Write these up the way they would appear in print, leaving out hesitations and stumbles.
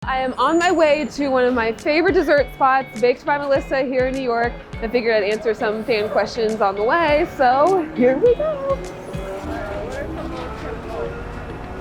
I am on my way to one of my favorite dessert spots, Baked by Melissa here in New York. I figured I'd answer some fan questions on the way, so here we go.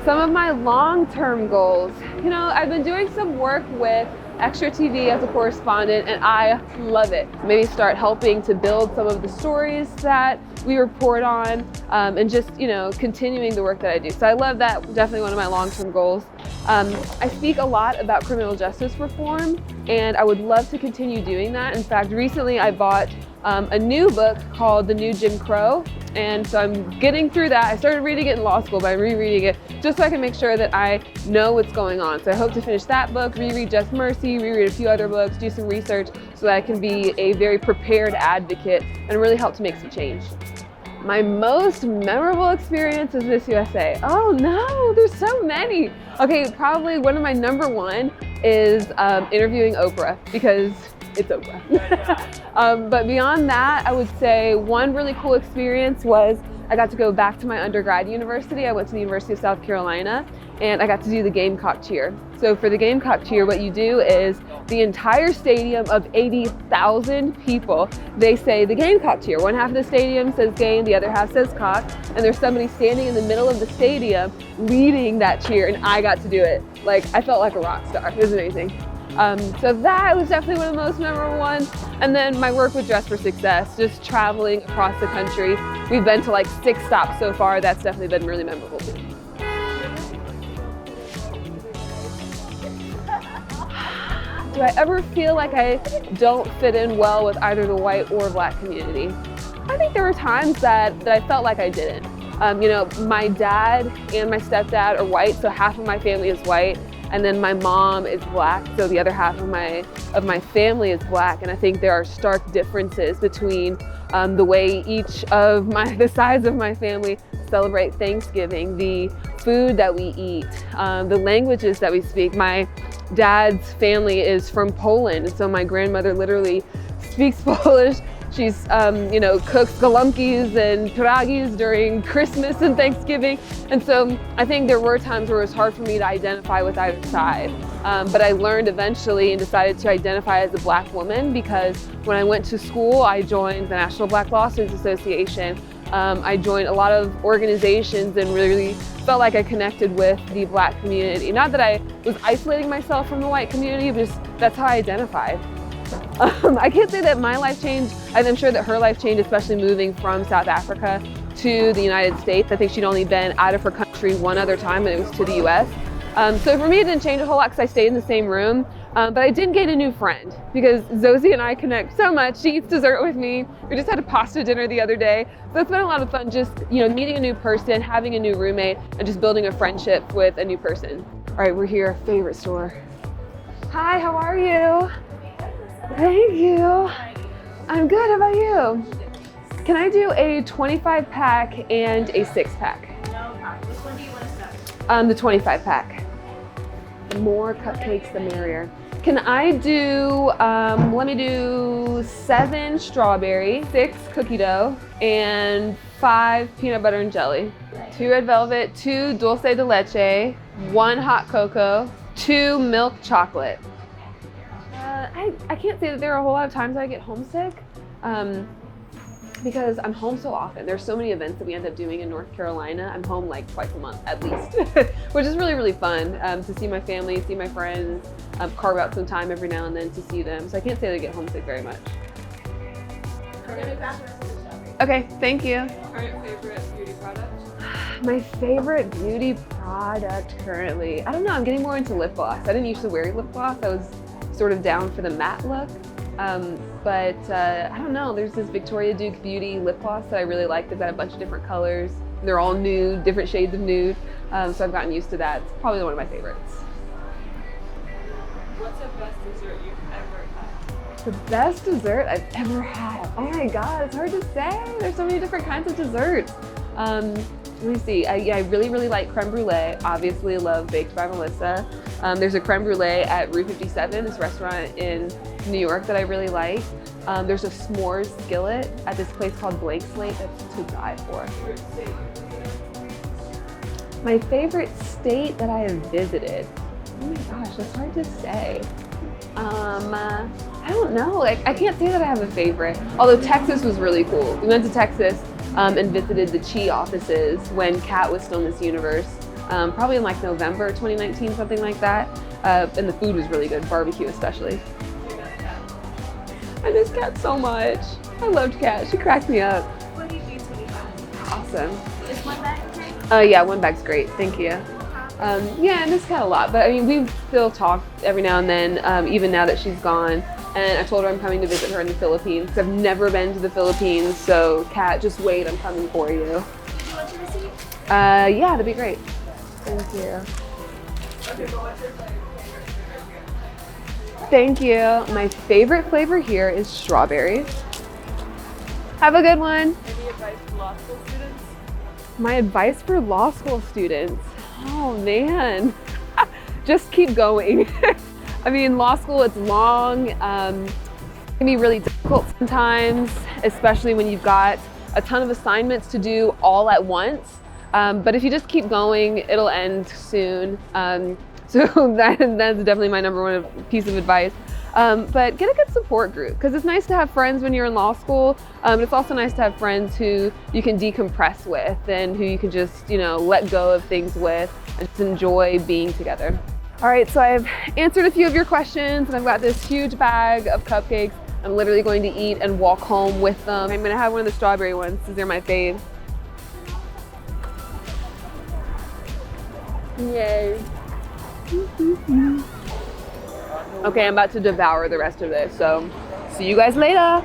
Some of my long-term goals. You know, I've been doing some work with Extra TV as a correspondent, and I love it. Maybe start helping to build some of the stories that we report on, and just, you know, continuing the work that I do. So I love that, definitely one of my long-term goals. I speak a lot about criminal justice reform, and I would love to continue doing that. In fact, recently I bought a new book called The New Jim Crow, and so I'm getting through that. I started reading it in law school, but I'm rereading it just so I can make sure that I know what's going on. So I hope to finish that book, reread Just Mercy, reread a few other books, do some research so that I can be a very prepared advocate and really help to make some change. My most memorable experience is Miss USA. Oh no, there's so many. Okay, probably one of my number one is interviewing Oprah, because it's Oprah. But beyond that, I would say one really cool experience was I got to go back to my undergrad university. I went to the University of South Carolina, and I got to do the Gamecock cheer. So for the Gamecock cheer, what you do is the entire stadium of 80,000 people, they say the Gamecock cheer. One half of the stadium says game, the other half says cock, and there's somebody standing in the middle of the stadium leading that cheer, and I got to do it. Like, I felt like a rock star. It was amazing. So that was definitely one of the most memorable ones. And then my work with Dress for Success, just traveling across the country. We've been to like 6 stops so far. That's definitely been really memorable too. Do I ever feel like I don't fit in well with either the white or black community? I think there were times that I felt like I didn't. You know, my dad and my stepdad are white, so half of my family is white. And then my mom is black, so the other half of my family is black. And I think there are stark differences between the way each of the sides of my family celebrate Thanksgiving, the food that we eat, the languages that we speak. My dad's family is from Poland, and so my grandmother literally speaks Polish. She's, you know, cooks golumkis and pierogis during Christmas and Thanksgiving. And so I think there were times where it was hard for me to identify with either side. But I learned eventually and decided to identify as a black woman, because when I went to school, I joined the National Black Law Students Association. I joined a lot of organizations and really felt like I connected with the black community. Not that I was isolating myself from the white community, but just that's how I identified. I can't say that my life changed. I'm sure that her life changed, especially moving from South Africa to the United States. I think she'd only been out of her country one other time, and it was to the US. So for me, it didn't change a whole lot because I stayed in the same room. But I did gain a new friend, because Zosie and I connect so much. She eats dessert with me. We just had a pasta dinner the other day. So it's been a lot of fun, just, you know, meeting a new person, having a new roommate, and just building a friendship with a new person. All right, we're here, favorite store. Hi, how are you? Thank you. I'm good, how about you? Can I do a 25 pack and a 6 pack? No problem. Which one do you want to start? The 25 pack. The more cupcakes, the merrier. Can I do, let me do 7 strawberry, 6 cookie dough, and 5 peanut butter and jelly. 2 red velvet, 2 dulce de leche, 1 hot cocoa, 2 milk chocolate. I can't say that there are a whole lot of times I get homesick, because I'm home so often. There's so many events that we end up doing in North Carolina. I'm home like twice a month at least, which is really, really fun to see my family, see my friends, carve out some time every now and then to see them. So I can't say that I get homesick very much. Okay, thank you. Current favorite beauty product? My favorite beauty product currently, I don't know, I'm getting more into lip gloss. I didn't used to wear lip gloss. I was sort of down for the matte look. But I don't know, there's this Victoria Duke Beauty lip gloss that I really like. They've got a bunch of different colors. They're all nude, different shades of nude. So I've gotten used to that. It's probably one of my favorites. What's the best dessert you've ever had? The best dessert I've ever had. Oh my God, it's hard to say. There's so many different kinds of desserts. Let me see. I really, really like creme brulee. Obviously love Baked by Melissa. There's a creme brulee at Route 57, this restaurant in New York that I really like. There's a s'mores skillet at this place called Blank Slate that's to die for. My favorite state that I have visited. Oh my gosh, that's hard to say. I don't know. Like, I can't say that I have a favorite. Although Texas was really cool. We went to Texas and visited the Chi offices when Kat was still in Miss Universe. Probably in like November 2019, something like that. And the food was really good, barbecue especially. I miss Kat so much. I loved Kat. She cracked me up. What do you eat when you buy? Awesome. Is one bag okay? Yeah, one bag's great. Thank you. Yeah, I miss Kat a lot, but I mean, we still talk every now and then, even now that she's gone. And I told her I'm coming to visit her in the Philippines because I've never been to the Philippines. So, Kat, just wait, I'm coming for you. Did you want your receipt? Yeah, that'd be great. Thank you. Okay, but what's your favorite here? Thank you. My favorite flavor here is strawberries. Have a good one. Any advice for law school students? My advice for law school students. Oh man, just keep going. I mean, law school, it's long. It can be really difficult sometimes, especially when you've got a ton of assignments to do all at once. But if you just keep going, it'll end soon. So that's definitely my number one piece of advice. But get a good support group, because it's nice to have friends when you're in law school. But it's also nice to have friends who you can decompress with and who you can just, let go of things with and just enjoy being together. All right, so I've answered a few of your questions and I've got this huge bag of cupcakes. I'm literally going to eat and walk home with them. I'm gonna have one of the strawberry ones because they're my fave. Yay. Okay, I'm about to devour the rest of this, so see you guys later.